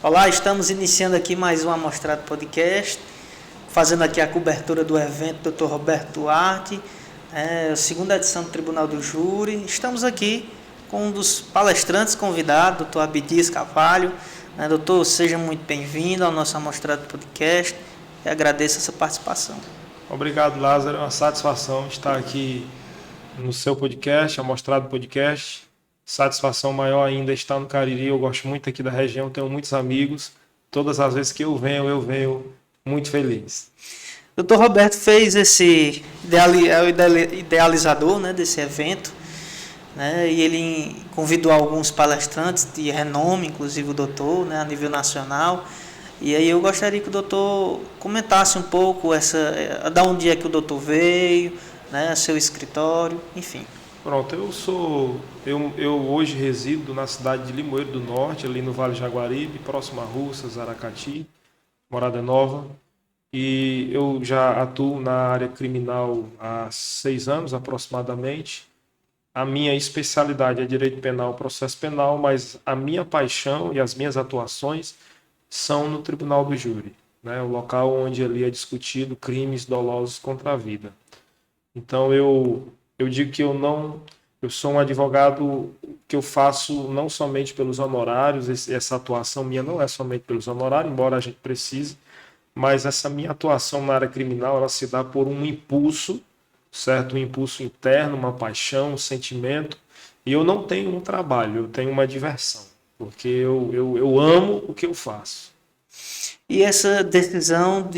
Olá, estamos iniciando aqui mais um Amostrado Podcast, fazendo aqui a cobertura do evento Dr. Roberto Duarte, a segunda edição do Tribunal do Júri. Estamos aqui com um dos palestrantes convidados, Dr. Abdias Carvalho. Doutor, seja muito bem-vindo ao nosso Amostrado Podcast e agradeço essa participação. Obrigado, Lázaro. É uma satisfação estar aqui no seu podcast, Amostrado Podcast. Satisfação maior ainda estar no Cariri. Eu gosto muito aqui da região, tenho muitos amigos. Todas as vezes que eu venho muito feliz. Dr. Roberto fez esse idealizador, né, desse evento, né, e ele convidou alguns palestrantes de renome, inclusive o doutor, né, a nível nacional. E aí eu gostaria que o doutor comentasse um pouco da onde é que o doutor veio, né, seu escritório, enfim. Pronto, eu hoje resido na cidade de Limoeiro do Norte, ali no Vale Jaguaribe, próximo a Russas, Aracati, Morada Nova. E eu já atuo na área criminal há 6 anos aproximadamente. A minha especialidade é direito penal, processo penal, mas a minha paixão e as minhas atuações são no Tribunal do Júri, né? O local onde ali é discutido crimes dolosos contra a vida. Então eu digo que eu sou um advogado que eu faço não somente pelos honorários, essa atuação minha não é somente pelos honorários, embora a gente precise, mas essa minha atuação na área criminal, ela se dá por um impulso, certo? Um impulso interno, uma paixão, um sentimento, e eu não tenho um trabalho, eu tenho uma diversão, porque eu amo o que eu faço. E essa decisão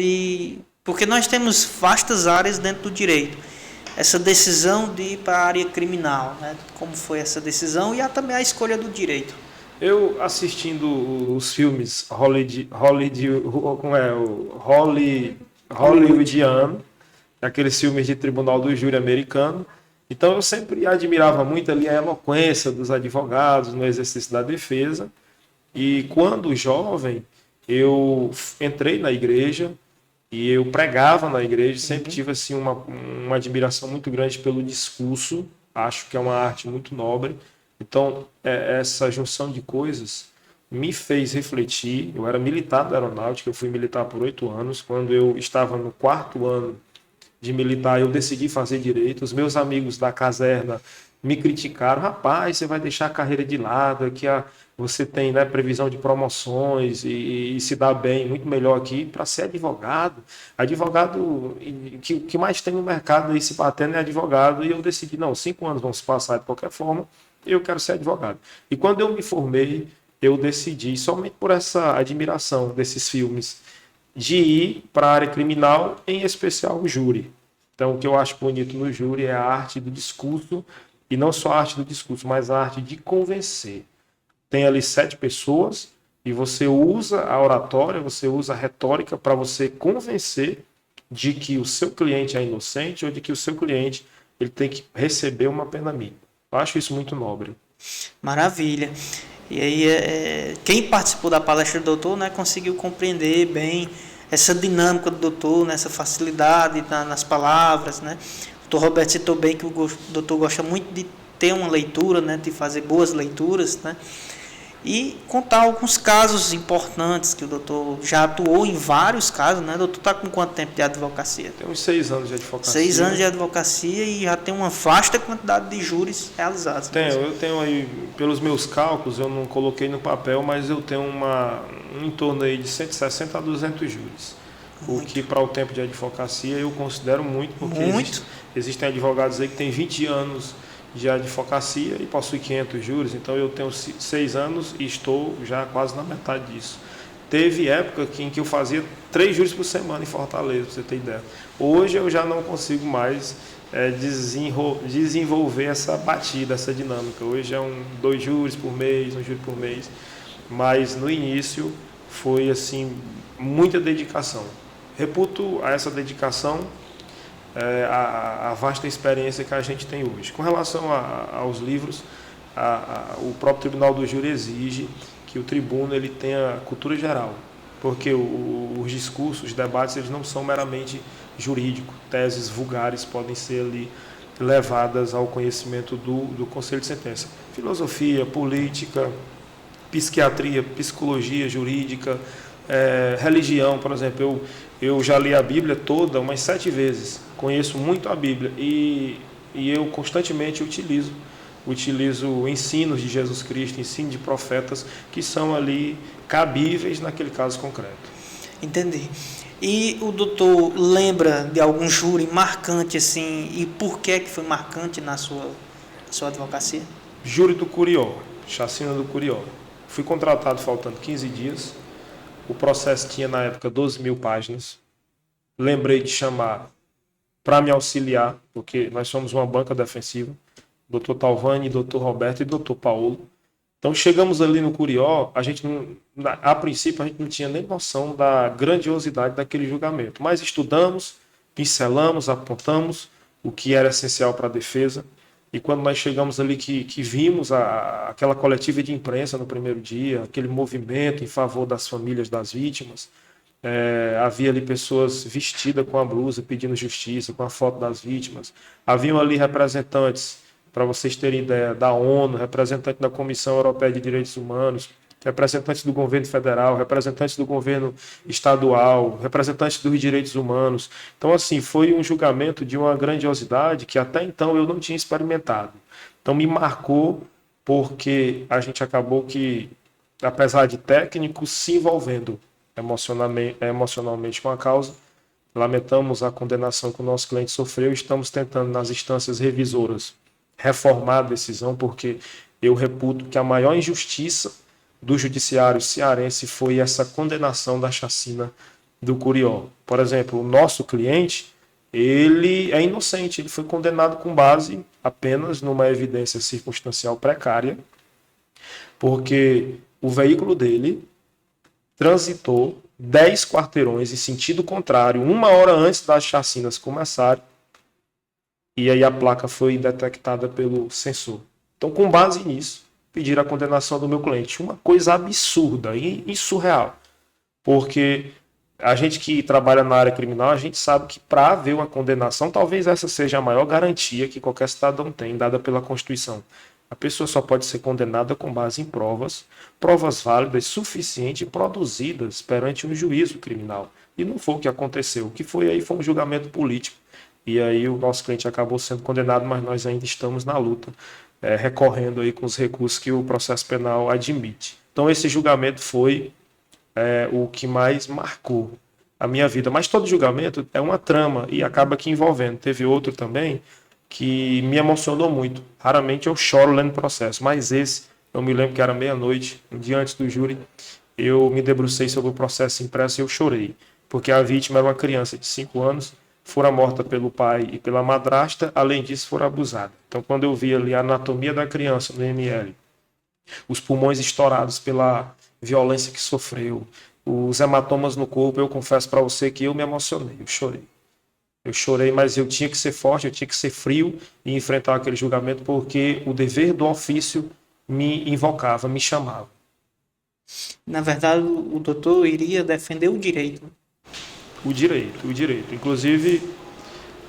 porque nós temos vastas áreas dentro do direito, essa decisão de ir para a área criminal, né? Como foi essa decisão e também a escolha do direito? Eu assistindo os filmes hollywoodiano, aqueles filmes de Tribunal do Júri americano, então eu sempre admirava muito ali a eloquência dos advogados no exercício da defesa. E quando jovem, eu entrei na igreja e eu pregava na igreja, sempre tive assim uma admiração muito grande pelo discurso, acho que é uma arte muito nobre. Então, essa junção de coisas me fez refletir. Eu era militar da aeronáutica, eu fui militar por 8 anos. Quando eu estava no 4º ano de militar, eu decidi fazer direito. Os meus amigos da caserna me criticaram. Rapaz, você vai deixar a carreira de lado, aqui você tem, né, previsão de promoções e se dá bem, muito melhor aqui para ser advogado. Advogado, que mais tem no mercado aí se batendo é advogado. E eu decidi, não, 5 anos vão se passar de qualquer forma, eu quero ser advogado. E quando eu me formei, eu decidi, somente por essa admiração desses filmes, de ir para a área criminal, em especial o júri. Então, o que eu acho bonito no júri é a arte do discurso, e não só a arte do discurso, mas a arte de convencer. Tem ali 7 pessoas, e você usa a oratória, você usa a retórica para você convencer de que o seu cliente é inocente ou de que o seu cliente ele tem que receber uma pena mínima. Eu acho isso muito nobre. Maravilha. E aí, quem participou da palestra do doutor, né, conseguiu compreender bem essa dinâmica do doutor, né, essa facilidade nas palavras, né? O doutor Roberto citou bem que o doutor gosta muito de ter uma leitura, né, de fazer boas leituras, né? E contar alguns casos importantes que o doutor já atuou em vários casos, né? O doutor está com quanto tempo de advocacia? Tem uns 6 anos de advocacia. 6 anos de advocacia e já tem uma vasta quantidade de júris realizados. Eu tenho aí, pelos meus cálculos, eu não coloquei no papel, mas eu tenho em torno aí de 160 a 200 júris. Muito. O que para o tempo de advocacia eu considero muito, porque existem advogados aí que têm 20 anos de advocacia e possui 500 júris, então eu tenho 6 anos e estou já quase na metade disso. Teve época em que eu fazia 3 júris por semana em Fortaleza, para você ter ideia. Hoje eu já não consigo mais desenvolver essa batida, essa dinâmica. Hoje é 2 júris por mês, 1 júri por mês, mas no início foi assim muita dedicação. Reputo a essa dedicação a vasta experiência que a gente tem hoje. Com relação aos livros, o próprio Tribunal do Júri exige que o tribuno ele tenha cultura geral, porque os discursos, os debates, eles não são meramente jurídicos, teses vulgares podem ser ali levadas ao conhecimento do Conselho de Sentença. Filosofia, política, psiquiatria, psicologia jurídica, religião, por exemplo. Eu já li a Bíblia toda umas 7 vezes, conheço muito a Bíblia e eu constantemente utilizo ensinos de Jesus Cristo, ensino de profetas que são ali cabíveis naquele caso concreto. Entendi. E o doutor lembra de algum júri marcante assim, e por que foi marcante na sua advocacia? Júri do Curió, chacina do Curió. Fui contratado faltando 15 dias. O processo tinha na época 12.000 páginas. Lembrei de chamar para me auxiliar, porque nós somos uma banca defensiva, doutor Talvani, doutor Roberto e doutor Paulo. Então chegamos ali no Curió, a princípio a gente não tinha nem noção da grandiosidade daquele julgamento, mas estudamos, pincelamos, apontamos o que era essencial para a defesa, e quando nós chegamos ali que vimos aquela coletiva de imprensa no primeiro dia, aquele movimento em favor das famílias das vítimas, havia ali pessoas vestidas com a blusa pedindo justiça, com a foto das vítimas, haviam ali representantes, para vocês terem ideia, da ONU, representante da Comissão Europeia de Direitos Humanos, representantes do governo federal, representantes do governo estadual, representantes dos direitos humanos. Então, assim, foi um julgamento de uma grandiosidade que até então eu não tinha experimentado. Então, me marcou porque a gente acabou que, apesar de técnico, se envolvendo emocionalmente com a causa. Lamentamos a condenação que o nosso cliente sofreu e estamos tentando, nas instâncias revisoras, reformar a decisão, porque eu reputo que a maior injustiça do judiciário cearense foi essa condenação da chacina do Curió. Por exemplo, o nosso cliente, ele é inocente, ele foi condenado com base apenas numa evidência circunstancial precária, porque o veículo dele transitou 10 quarteirões em sentido contrário, 1 hora antes das chacinas começarem, e aí a placa foi detectada pelo sensor. Então, com base nisso, pediram a condenação do meu cliente. Uma coisa absurda e surreal. Porque a gente que trabalha na área criminal, a gente sabe que para haver uma condenação, talvez essa seja a maior garantia que qualquer cidadão tem, dada pela Constituição. A pessoa só pode ser condenada com base em provas válidas, suficientes e produzidas perante um juízo criminal. E não foi o que aconteceu. O que foi aí foi um julgamento político. E aí o nosso cliente acabou sendo condenado, mas nós ainda estamos na luta, recorrendo aí com os recursos que o processo penal admite. Então esse julgamento foi o que mais marcou a minha vida. Mas todo julgamento é uma trama e acaba que envolvendo. Teve outro também que me emocionou muito. Raramente eu choro lendo processo, mas esse, eu me lembro que era meia-noite, um dia antes do júri, eu me debrucei sobre o processo impresso e eu chorei, porque a vítima era uma criança de 5 anos, fora morta pelo pai e pela madrasta, além disso fora abusada. Então quando eu vi ali a anatomia da criança no ML, os pulmões estourados pela violência que sofreu, os hematomas no corpo, eu confesso para você que eu me emocionei, eu chorei. Eu chorei, mas eu tinha que ser forte, eu tinha que ser frio e enfrentar aquele julgamento, porque o dever do ofício me invocava, me chamava. Na verdade, o doutor iria defender o direito. O direito. Inclusive,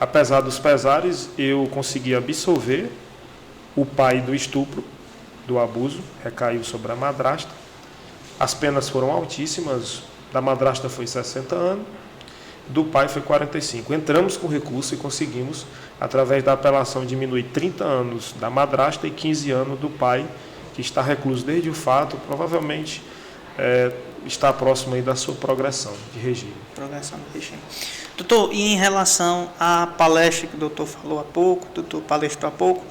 apesar dos pesares, eu consegui absolver o pai do estupro, do abuso, recaiu sobre a madrasta. As penas foram altíssimas, da madrasta foi 60 anos, do pai foi 45. Entramos com recurso e conseguimos, através da apelação, diminuir 30 anos da madrasta e 15 anos do pai, que está recluso desde o fato, provavelmente está próximo aí da sua progressão de regime. Progressão de regime. Doutor, e em relação à palestra que o doutor falou há pouco, o doutor palestrou há pouco,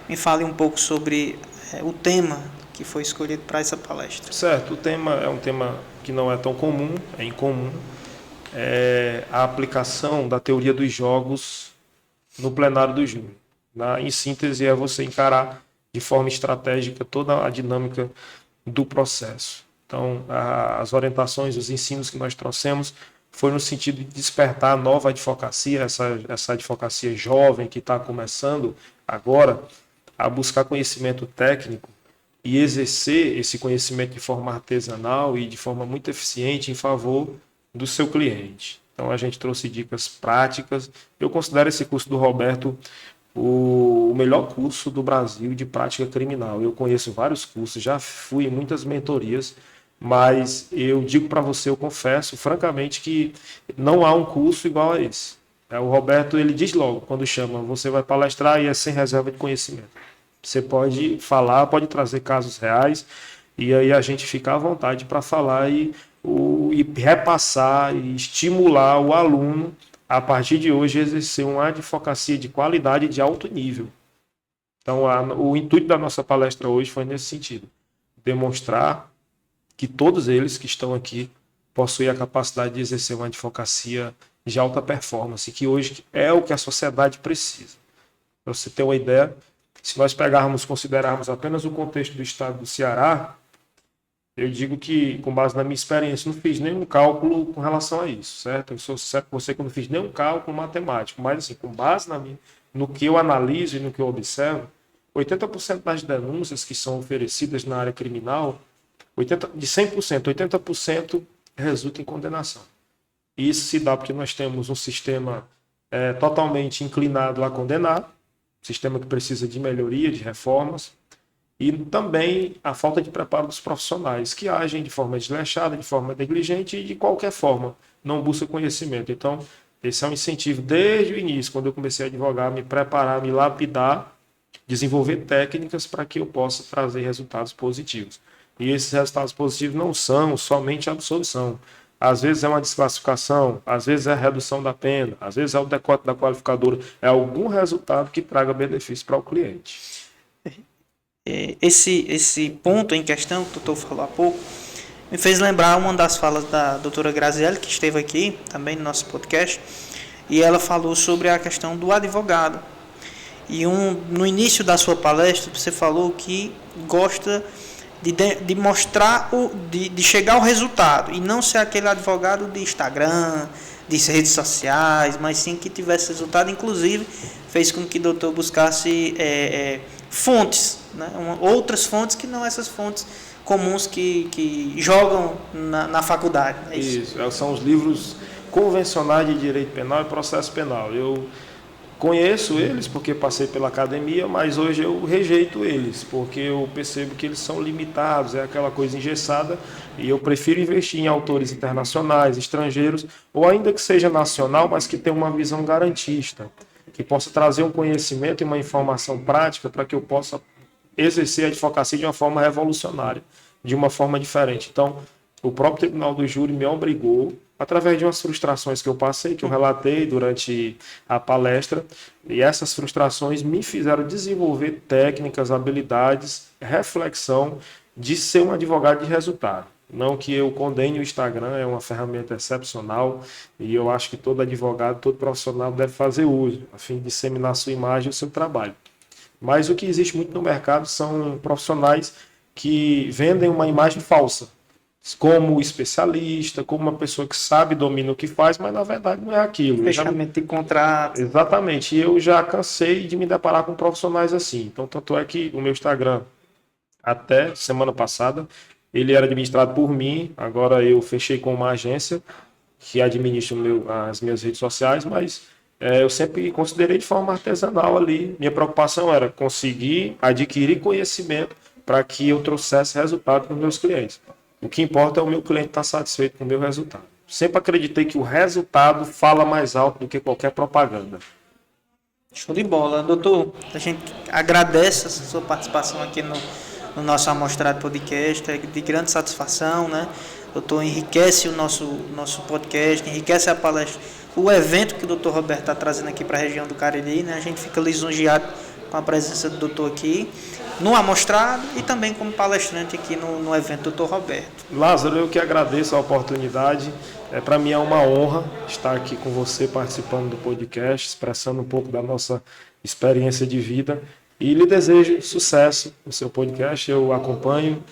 me fale um pouco sobre o tema que foi escolhido para essa palestra. Certo, o tema é um tema que não é tão comum, é incomum, a aplicação da teoria dos jogos no plenário do júri. Em síntese, é você encarar de forma estratégica toda a dinâmica do processo. Então, as orientações, os ensinos que nós trouxemos foi no sentido de despertar a nova advocacia, essa advocacia jovem que está começando agora a buscar conhecimento técnico e exercer esse conhecimento de forma artesanal e de forma muito eficiente em favor do seu cliente. Então a gente trouxe dicas práticas. Eu considero esse curso do Roberto o melhor curso do Brasil de prática criminal. Eu conheço vários cursos, já fui em muitas mentorias, mas eu digo para você, eu confesso, francamente, que não há um curso igual a esse. O Roberto, ele diz logo, quando chama, você vai palestrar e é sem reserva de conhecimento. Você pode falar, pode trazer casos reais, e aí a gente fica à vontade para falar e repassar e estimular o aluno a partir de hoje exercer uma advocacia de qualidade de alto nível. Então, o intuito da nossa palestra hoje foi nesse sentido, demonstrar que todos eles que estão aqui possuem a capacidade de exercer uma advocacia de alta performance, que hoje é o que a sociedade precisa. Para você ter uma ideia, se nós considerarmos apenas o contexto do estado do Ceará, eu digo que, com base na minha experiência, não fiz nenhum cálculo com relação a isso, certo? Eu sou certo com você que eu não fiz nenhum cálculo matemático, mas assim, com base no que eu analiso e no que eu observo, 80% das denúncias que são oferecidas na área criminal, de 100%, 80% resulta em condenação. Isso se dá porque nós temos um sistema totalmente inclinado a condenar, sistema que precisa de melhoria, de reformas, e também a falta de preparo dos profissionais, que agem de forma desleixada, de forma negligente e de qualquer forma não buscam conhecimento. Então, esse é um incentivo desde o início, quando eu comecei a advogar, me preparar, me lapidar, desenvolver técnicas para que eu possa trazer resultados positivos. E esses resultados positivos não são somente a absolvição. Às vezes é uma desclassificação, às vezes é a redução da pena, às vezes é o decote da qualificadora, é algum resultado que traga benefício para o cliente. Esse ponto em questão que o doutor falou há pouco me fez lembrar uma das falas da doutora Graziele, que esteve aqui também no nosso podcast, e ela falou sobre a questão do advogado. E no início da sua palestra você falou que gosta de mostrar, de chegar ao resultado, e não ser aquele advogado de Instagram, de redes sociais, mas sim que tivesse resultado. Inclusive fez com que o doutor buscasse fontes, né? Outras fontes que não essas fontes comuns que jogam na faculdade. É isso? Isso, são os livros convencionais de direito penal e processo penal. Eu conheço eles porque passei pela academia, mas hoje eu rejeito eles, porque eu percebo que eles são limitados, é aquela coisa engessada, e eu prefiro investir em autores internacionais, estrangeiros, ou ainda que seja nacional, mas que tenha uma visão garantista, que possa trazer um conhecimento e uma informação prática para que eu possa exercer a advocacia de uma forma revolucionária, de uma forma diferente. Então, o próprio Tribunal do Júri me obrigou, através de umas frustrações que eu passei, que eu relatei durante a palestra, e essas frustrações me fizeram desenvolver técnicas, habilidades, reflexão de ser um advogado de resultado. Não que eu condene o Instagram, é uma ferramenta excepcional, e eu acho que todo advogado, todo profissional deve fazer uso, a fim de disseminar a sua imagem e o seu trabalho. Mas o que existe muito no mercado são profissionais que vendem uma imagem falsa, como especialista, como uma pessoa que sabe, domina o que faz, mas na verdade não é aquilo. Fechamento de contrato. Exatamente, e eu já cansei de me deparar com profissionais assim. Então, tanto é que o meu Instagram, até semana passada, ele era administrado por mim, agora eu fechei com uma agência que administra as minhas redes sociais, mas eu sempre considerei de forma artesanal ali. Minha preocupação era conseguir adquirir conhecimento para que eu trouxesse resultado para os meus clientes. O que importa é o meu cliente estar satisfeito com o meu resultado. Sempre acreditei que o resultado fala mais alto do que qualquer propaganda. Show de bola. Doutor, a gente agradece a sua participação aqui no nosso Amostrado Podcast, é de grande satisfação, né? Doutor, enriquece o nosso podcast, enriquece a palestra, o evento que o doutor Roberto está trazendo aqui para a região do Cariri, né? A gente fica lisonjeado com a presença do doutor aqui no Amostrado e também como palestrante aqui no evento do doutor Roberto. Lázaro, eu que agradeço a oportunidade. Para mim é uma honra estar aqui com você participando do podcast, expressando um pouco da nossa experiência de vida, e lhe desejo sucesso no seu podcast. Eu acompanho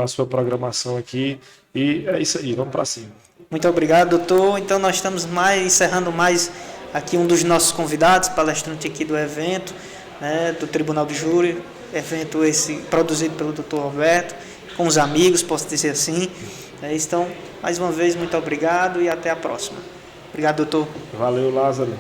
a sua programação aqui e é isso aí, vamos para cima. Muito obrigado, doutor. Então nós estamos encerrando mais aqui um dos nossos convidados, palestrante aqui do evento, né, do Tribunal do Júri, evento esse produzido pelo Dr. Roberto, com os amigos, posso dizer assim. Então, mais uma vez, muito obrigado e até a próxima. Obrigado, doutor. Valeu, Lázaro.